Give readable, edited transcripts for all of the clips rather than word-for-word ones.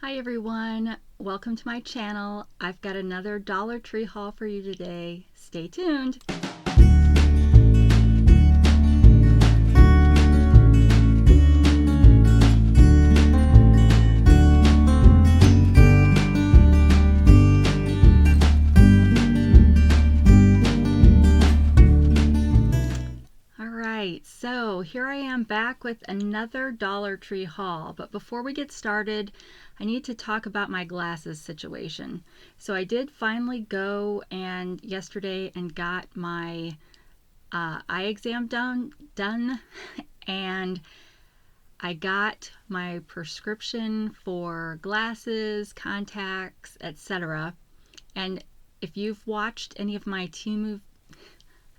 Hi everyone, welcome to my channel. I've got another Dollar Tree haul for you today. Stay tuned. Alright, so here I am back with another Dollar Tree haul, but before we get started, I need to talk about my glasses situation. So I did finally go yesterday and got my eye exam done, and I got my prescription for glasses, contacts, etc. And if you've watched any of my Temu,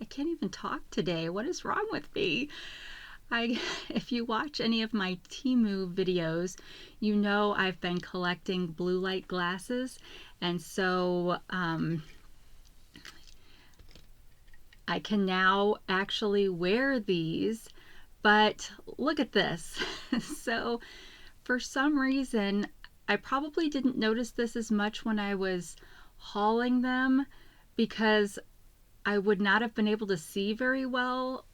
I can't even talk today. What is wrong with me? If you watch any of my Temu videos, you know I've been collecting blue light glasses, and so I can now actually wear these. But look at this. So for some reason, I probably didn't notice this as much when I was hauling them, because I would not have been able to see very well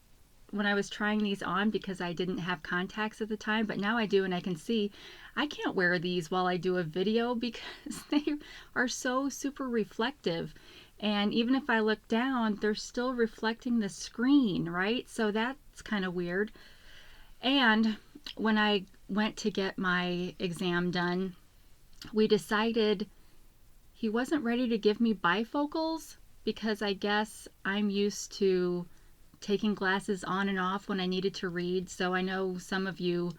when I was trying these on because I didn't have contacts at the time, but now I do, and I can see. I can't wear these while I do a video because they are so super reflective, and even if I look down, they're still reflecting the screen, right? So that's kind of weird. And when I went to get my exam done, we decided he wasn't ready to give me bifocals, because I guess I'm used to taking glasses on and off when I needed to read. So I know some of you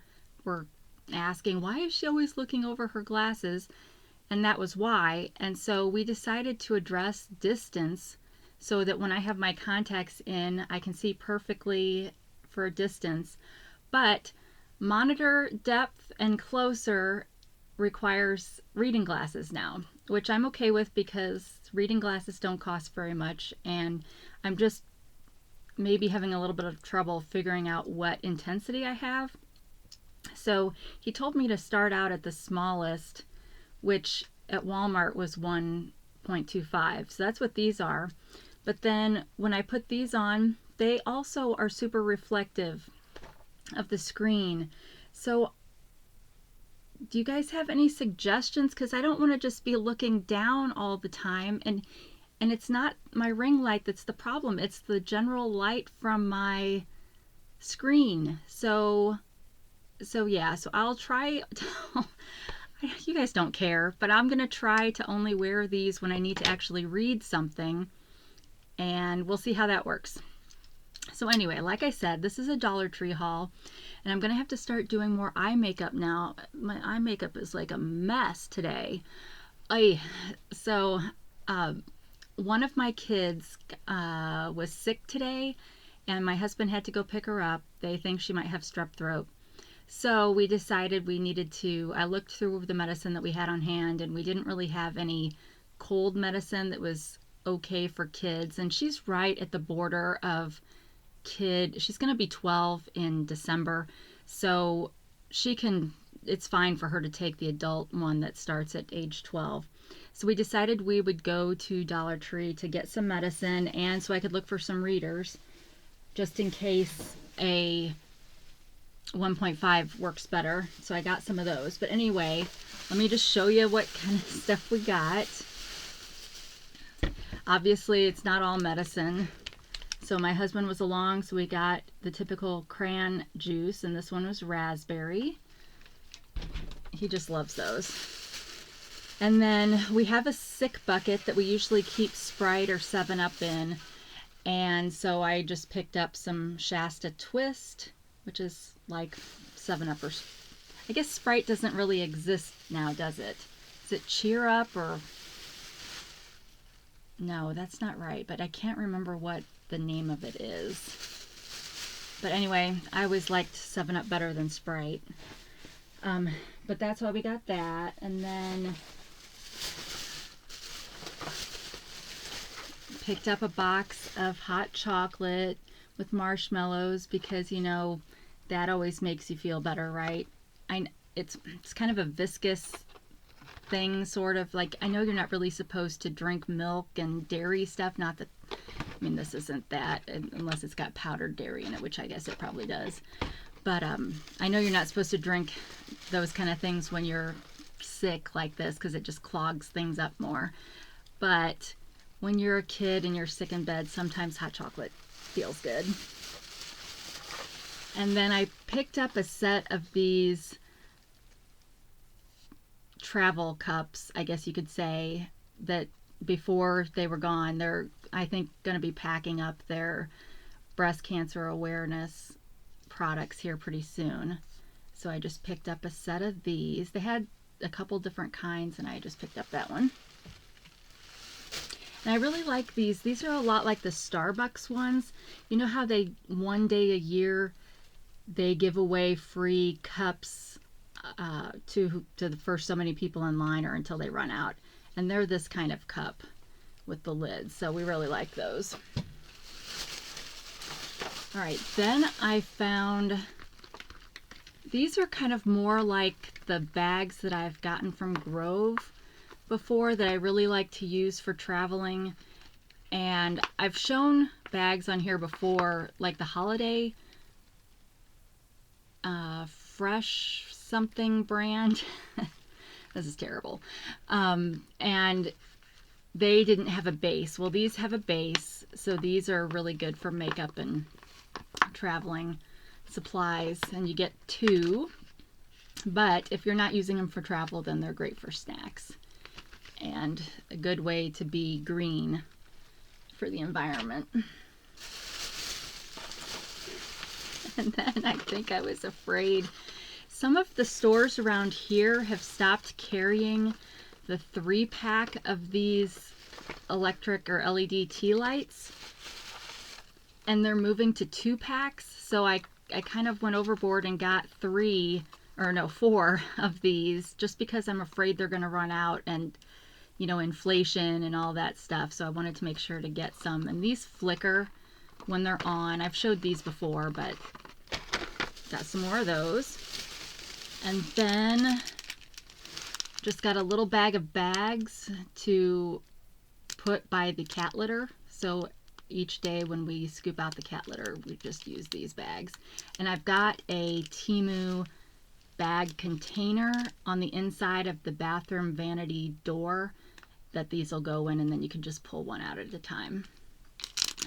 were asking, why is she always looking over her glasses? And that was why. And so we decided to address distance so that when I have my contacts in, I can see perfectly for a distance. But monitor depth and closer requires reading glasses now, which I'm okay with because reading glasses don't cost very much, and I'm just maybe having a little bit of trouble figuring out what intensity I have. So he told me to start out at the smallest, which at Walmart was 1.25. So that's what these are. But then when I put these on, they also are super reflective of the screen. So do you guys have any suggestions? Because I don't want to just be looking down all the time, and it's not my ring light that's the problem. It's the general light from my screen. So yeah, so I'll try you guys don't care, but I'm gonna try to only wear these when I need to actually read something, and we'll see how that works. So anyway, like I said, this is a Dollar Tree haul, and I'm gonna have to start doing more eye makeup now. My eye makeup is like a mess today. So one of my kids was sick today, and my husband had to go pick her up. They think she might have strep throat. So we decided we needed to, I looked through the medicine that we had on hand, and we didn't really have any cold medicine that was okay for kids. And she's right at the border of she's going to be 12 in December. So it's fine for her to take the adult one that starts at age 12. So we decided we would go to Dollar Tree to get some medicine, and so I could look for some readers just in case a 1.5 works better. So I got some of those. But anyway, let me just show you what kind of stuff we got. Obviously, it's not all medicine. So my husband was along, so we got the typical cran juice, and this one was raspberry. He just loves those. And then we have a sick bucket that we usually keep Sprite or 7-Up in. And so I just picked up some Shasta Twist, which is like 7-Up, or I guess Sprite doesn't really exist now, does it? Is it Cheer Up or... No, that's not right, but I can't remember what the name of it is. But anyway, I always liked 7-Up better than Sprite. But that's why we got that. And then picked up a box of hot chocolate with marshmallows, because you know that always makes you feel better, right? It's kind of a viscous thing, sort of like, I know you're not really supposed to drink milk and dairy stuff. Not that, I mean, this isn't that, unless it's got powdered dairy in it, which I guess it probably does. But I know you're not supposed to drink those kind of things when you're sick like this, because it just clogs things up more. But when you're a kid and you're sick in bed, sometimes hot chocolate feels good. And then I picked up a set of these travel cups, I guess you could say, that before they were gone. They're, I think, going to be packing up their breast cancer awareness products here pretty soon. So I just picked up a set of these. They had a couple different kinds, and I just picked up that one. And I really like these. These are a lot like the Starbucks ones. You know how they, one day a year, they give away free cups to the first so many people in line, or until they run out. And they're this kind of cup with the lid. So we really like those. All right, then I found, these are kind of more like the bags that I've gotten from Grove before, that I really like to use for traveling. And I've shown bags on here before, like the holiday fresh something brand. This is terrible. And they didn't have a base. Well, these have a base, so these are really good for makeup and traveling supplies, and you get two. But if you're not using them for travel, then they're great for snacks, and a good way to be green for the environment. And then I think I was afraid, some of the stores around here have stopped carrying the 3-pack of these electric or LED tea lights, and they're moving to 2-packs. So I kind of went overboard and got 4 of these, just because I'm afraid they're going to run out, and you know, inflation and all that stuff. So I wanted to make sure to get some. And these flicker when they're on. I've showed these before, but got some more of those. And then just got a little bag of bags to put by the cat litter. So each day when we scoop out the cat litter, we just use these bags. And I've got a Temu bag container on the inside of the bathroom vanity door that these will go in, and then you can just pull one out at a time.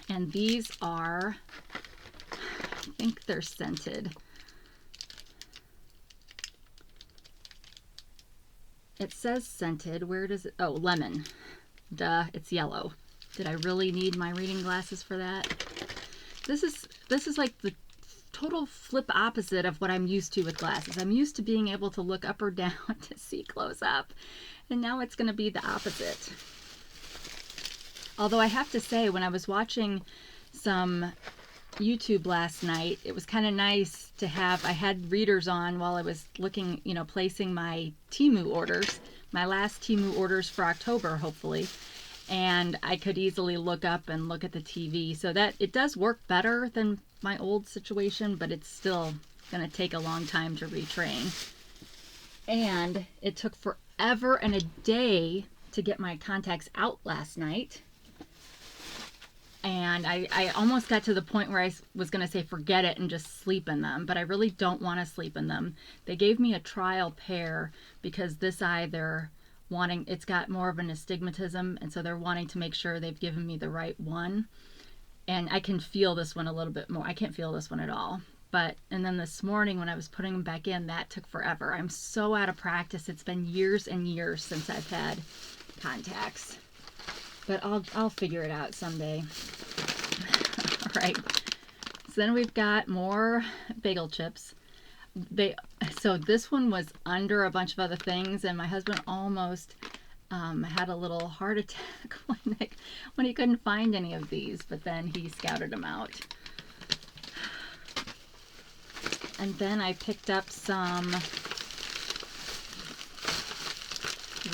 And these are, I think they're scented. It says scented. Where does it? Oh, lemon. Duh, it's yellow. Did I really need my reading glasses for that? This is like the total flip opposite of what I'm used to with glasses. I'm used to being able to look up or down to see close up, and now it's going to be the opposite. Although I have to say, when I was watching some YouTube last night, it was kind of nice to have, I had readers on while I was looking, you know, placing my Temu orders, my last Temu orders for October, hopefully. And I could easily look up and look at the TV, so that it does work better than my old situation, but it's still going to take a long time to retrain. And it took forever and a day to get my contacts out last night. And I almost got to the point where I was going to say forget it and just sleep in them, but I really don't want to sleep in them. They gave me a trial pair because this eye they're wanting, it's got more of an astigmatism, and so they're wanting to make sure they've given me the right one. And I can feel this one a little bit more. I can't feel this one at all. But, and then this morning when I was putting them back in, that took forever. I'm so out of practice. It's been years and years since I've had contacts. But I'll figure it out someday. All right. So then we've got more bagel chips. So this one was under a bunch of other things, and my husband almost had a little heart attack when he couldn't find any of these, but then he scouted them out. And then I picked up some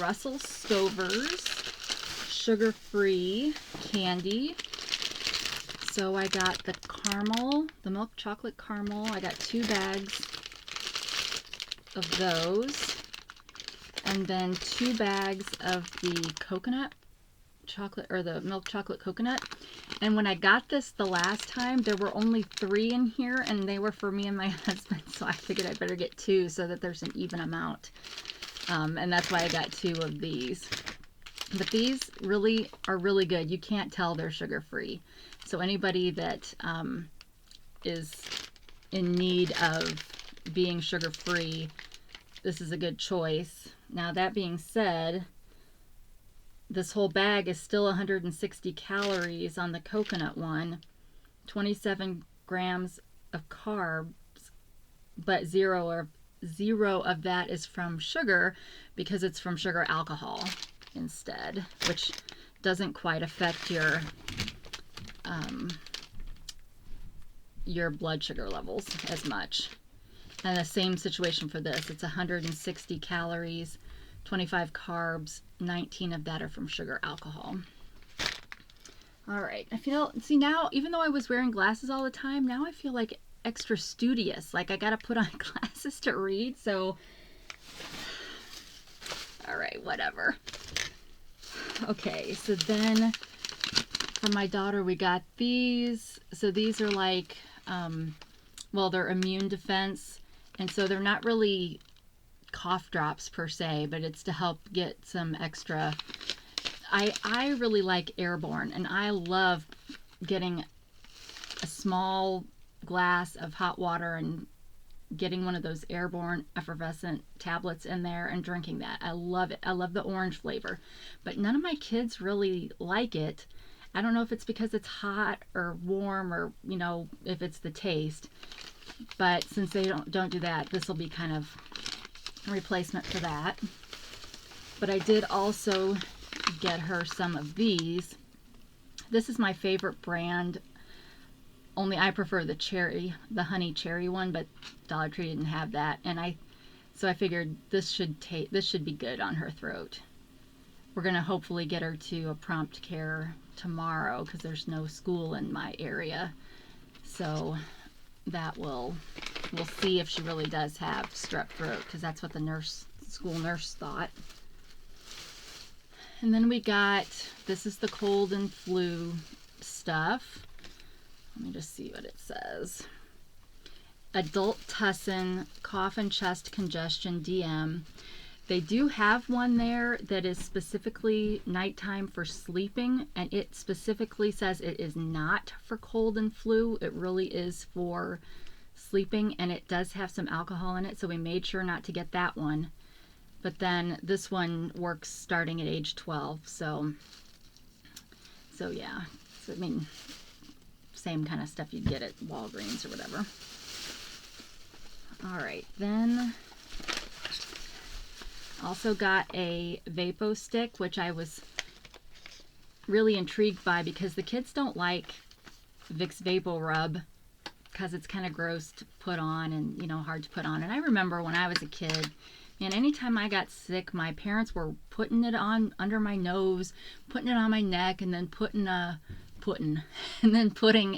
Russell Stover's sugar-free candy. So I got the caramel, the milk chocolate caramel. I got 2 bags of those. and then 2 bags of the coconut chocolate, or the milk chocolate coconut. And when I got this the last time, there were only 3 in here, and they were for me and my husband, so I figured I'd better get 2 so that there's an even amount. And that's why I got 2 of these. But these really are really good. You can't tell they're sugar-free. So anybody that is in need of being sugar-free, this is a good choice. Now, that being said, this whole bag is still 160 calories on the coconut one, 27 grams of carbs, but zero of that is from sugar, because it's from sugar alcohol instead, which doesn't quite affect your blood sugar levels as much. And the same situation for this. It's 160 calories, 25 carbs, 19 of that are from sugar alcohol. All right, see now, even though I was wearing glasses all the time, now I feel like extra studious, like I gotta put on glasses to read. So all right, whatever. Okay, so then for my daughter we got these. So these are like well, they're immune defense, and so they're not really cough drops per se, but it's to help get some extra. I really like Airborne, and I love getting a small glass of hot water and getting one of those Airborne effervescent tablets in there and drinking that. I love it. I love the orange flavor, but none of my kids really like it. I don't know if it's because it's hot or warm, or if it's the taste, but since they don't do that, this will be kind of a replacement for that. But I did also get her some of these. This is my favorite brand, only I prefer the honey cherry one, but Dollar Tree didn't have that, and so I figured this should be good on her throat. We're gonna hopefully get her to a prompt care tomorrow, because there's no school in my area, so that we'll see if she really does have strep throat, because that's what the school nurse thought. And then we got, this is the cold and flu stuff. Let me just see what it says. Adult Tussin cough and chest congestion DM. They do have one there that is specifically nighttime for sleeping, and it specifically says it is not for cold and flu. It really is for sleeping, and it does have some alcohol in it, so we made sure not to get that one. But then this one works starting at age 12, so yeah. So, I mean, same kind of stuff you'd get at Walgreens or whatever. All right, then also got a Vapo stick, which I was really intrigued by, because the kids don't like Vicks Vapo Rub because it's kind of gross to put on and hard to put on. And I remember when I was a kid, and anytime I got sick, my parents were putting it on under my nose, putting it on my neck, and then putting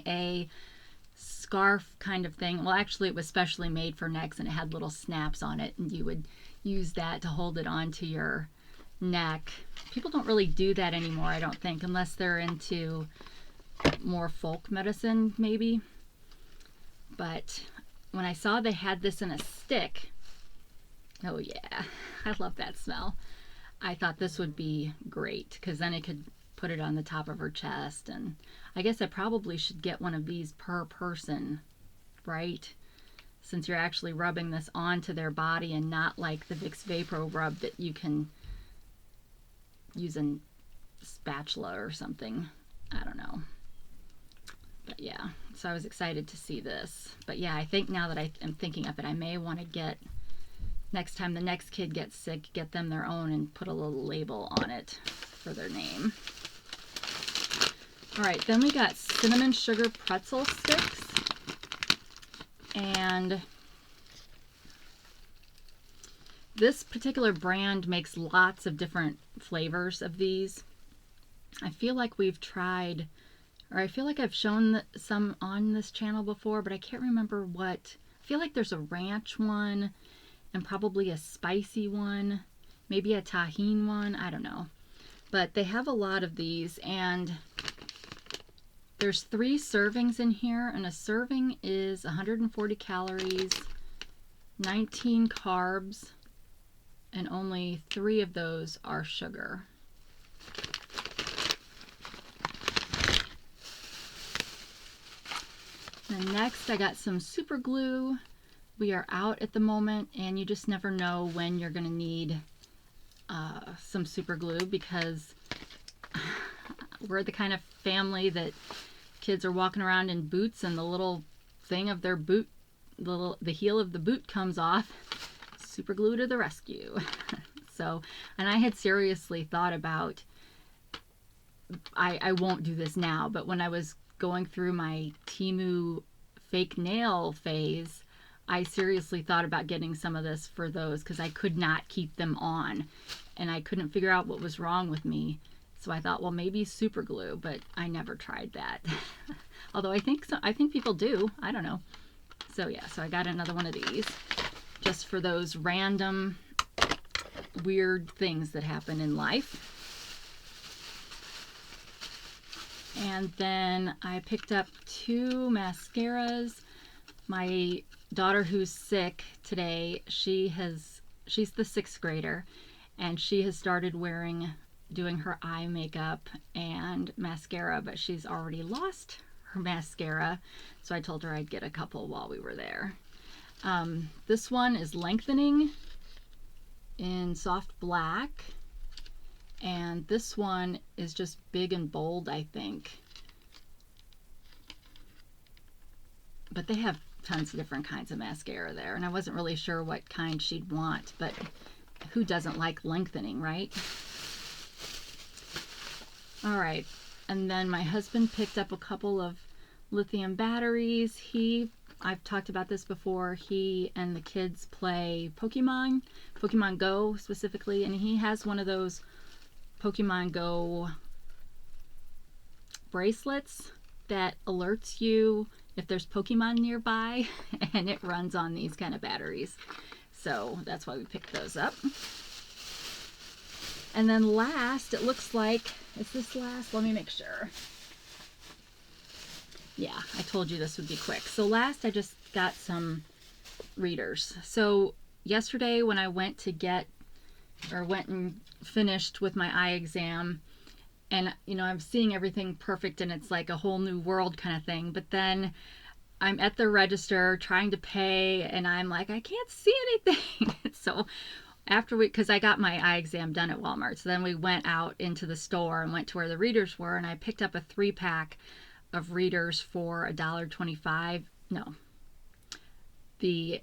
a scarf kind of thing. Well, actually it was specially made for necks, and it had little snaps on it, and you would use that to hold it onto your neck. People don't really do that anymore, I don't think, unless they're into more folk medicine maybe. But when I saw they had this in a stick, oh yeah, I love that smell. I thought this would be great, because then it could put it on the top of her chest. And I guess I probably should get one of these per person, right? Since you're actually rubbing this onto their body, and not like the Vicks Vapor Rub that you can use a spatula or something. I don't know. But yeah, so I was excited to see this. But yeah, I think now that I am thinking of it, I may want to get, next time the next kid gets sick, get them their own and put a little label on it for their name. All right, then we got cinnamon sugar pretzel sticks. And this particular brand makes lots of different flavors of these. I feel like we've tried, or I feel like I've shown some on this channel before, but I can't remember what. I feel like there's a ranch one and probably a spicy one. maybe a tahine one, I don't know. But they have a lot of these, and there's 3 servings in here, and a serving is 140 calories, 19 carbs, and only 3 of those are sugar. And next I got some super glue. We are out at the moment, and you just never know when you're going to need some super glue, because we're the kind of family that kids are walking around in boots and the little thing of their boot, the heel of the boot comes off. Super glue to the rescue. So, and I had seriously thought about, I won't do this now, but when I was going through my Temu fake nail phase, I seriously thought about getting some of this for those, because I could not keep them on and I couldn't figure out what was wrong with me. So I thought, well, maybe super glue, but I never tried that. Although I think people do. I don't know. So yeah, so I got another one of these just for those random weird things that happen in life. And then I picked up 2 mascaras. My daughter, who's sick today, she's the 6th grader, and she has started doing her eye makeup and mascara, but she's already lost her mascara, so I told her I'd get a couple while we were there. This one is lengthening in soft black, and this one is just big and bold, I think. But they have tons of different kinds of mascara there, and I wasn't really sure what kind she'd want, but who doesn't like lengthening, right? All right, and then my husband picked up a couple of lithium batteries. I've talked about this before, he and the kids play Pokemon Go specifically, and he has one of those Pokemon Go bracelets that alerts you if there's Pokemon nearby, and it runs on these kind of batteries. So that's why we picked those up. And then last, it looks like, is this last? Let me make sure. Yeah, I told you this would be quick. So last, I just got some readers. So yesterday when I went and finished with my eye exam, and I'm seeing everything perfect and it's like a whole new world kind of thing, but then I'm at the register trying to pay and I'm like, I can't see anything. So because I got my eye exam done at Walmart, so then we went out into the store and went to where the readers were, and I picked up a 3-pack of readers for $1.25. No, the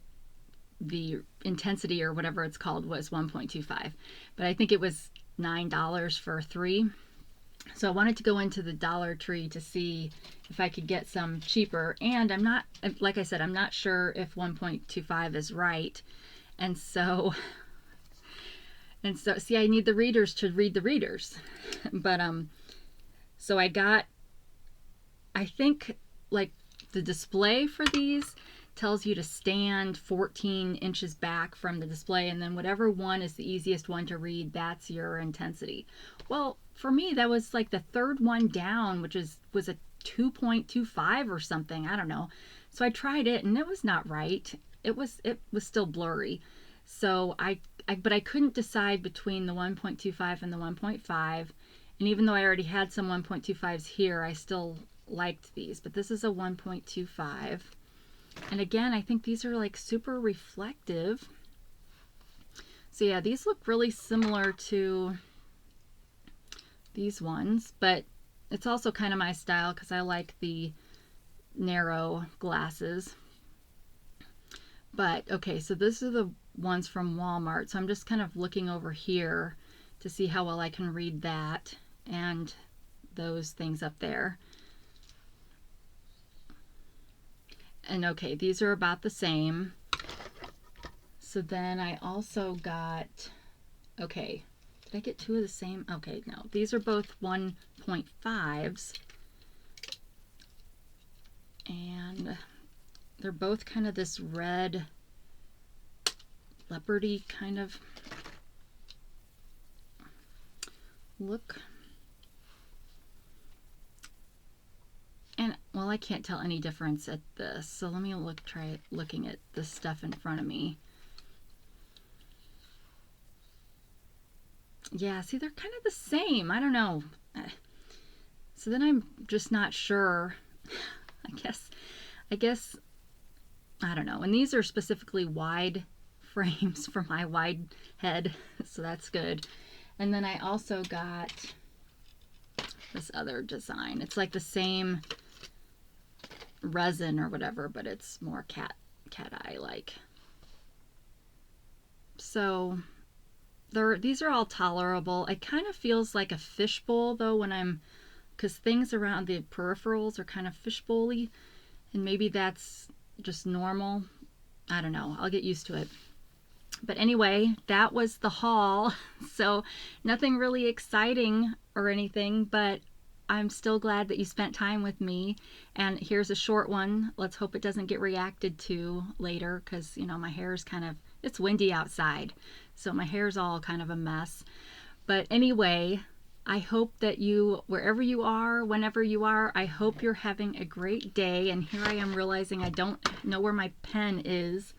intensity or whatever it's called was 1.25, but I think it was $9 for 3. So I wanted to go into the Dollar Tree to see if I could get some cheaper, and I'm not, like I said, I'm not sure if 1.25 is right, and so see, I need the readers to read the readers. But so I think like the display for these tells you to stand 14 inches back from the display, and then whatever one is the easiest one to read, that's your intensity. Well, for me, that was like the 3rd one down, which was a 2.25 or something. I don't know. So I tried it and it was not right. It was still blurry. So but I couldn't decide between the 1.25 and the 1.5. And even though I already had some 1.25s here, I still liked these. But this is a 1.25. And again, I think these are like super reflective. So yeah, these look really similar to these ones, but it's also kind of my style because I like the narrow glasses. But okay, so this are the ones from Walmart. So I'm just kind of looking over here to see how well I can read that and those things up there. And okay, these are about the same. So then I also got, okay, did I get 2 of the same? Okay, no, these are both 1.5s. And they're both kind of this red leopardy kind of look. And, well, I can't tell any difference at this. So let me try looking at the stuff in front of me. Yeah, see, they're kind of the same. I don't know. So then I'm just not sure. I guess, I don't know. And these are specifically wide frames for my wide head, so that's good. And then I also got this other design. It's like the same resin or whatever, but it's more cat eye like. So these are all tolerable. It kind of feels like a fishbowl though when because things around the peripherals are kind of fishbowl-y, and maybe that's just normal. I don't know. I'll get used to it. But anyway, that was the haul. So nothing really exciting or anything, but I'm still glad that you spent time with me. And here's a short one. Let's hope it doesn't get reacted to later, because, you know, my hair is it's windy outside, so my hair's all kind of a mess. But anyway, I hope that you, wherever you are, whenever you are, I hope you're having a great day. And here I am realizing I don't know where my pen is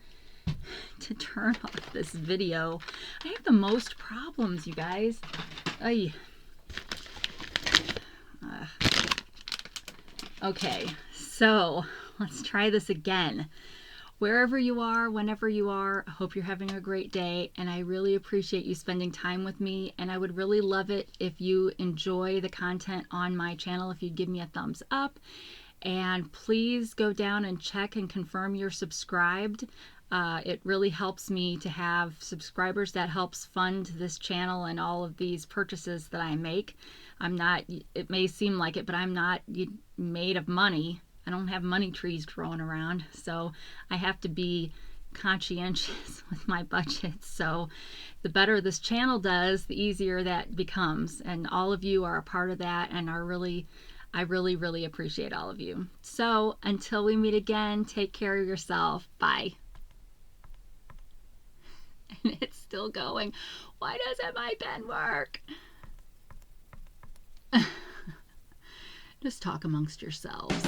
to turn off this video. I have the most problems, you guys. Okay, so let's try this again. Wherever you are, whenever you are, I hope you're having a great day, and I really appreciate you spending time with me, and I would really love it if you enjoy the content on my channel, if you'd give me a thumbs up, and please go down and check and confirm you're subscribed. It really helps me to have subscribers. That helps fund this channel and all of these purchases that I make. It may seem like it, but I'm not made of money. I don't have money trees growing around, so I have to be conscientious with my budget. So the better this channel does, the easier that becomes, and all of you are a part of that, and I really appreciate all of you. So until we meet again, take care of yourself. Bye. And it's still going. Why doesn't my pen work? Just talk amongst yourselves.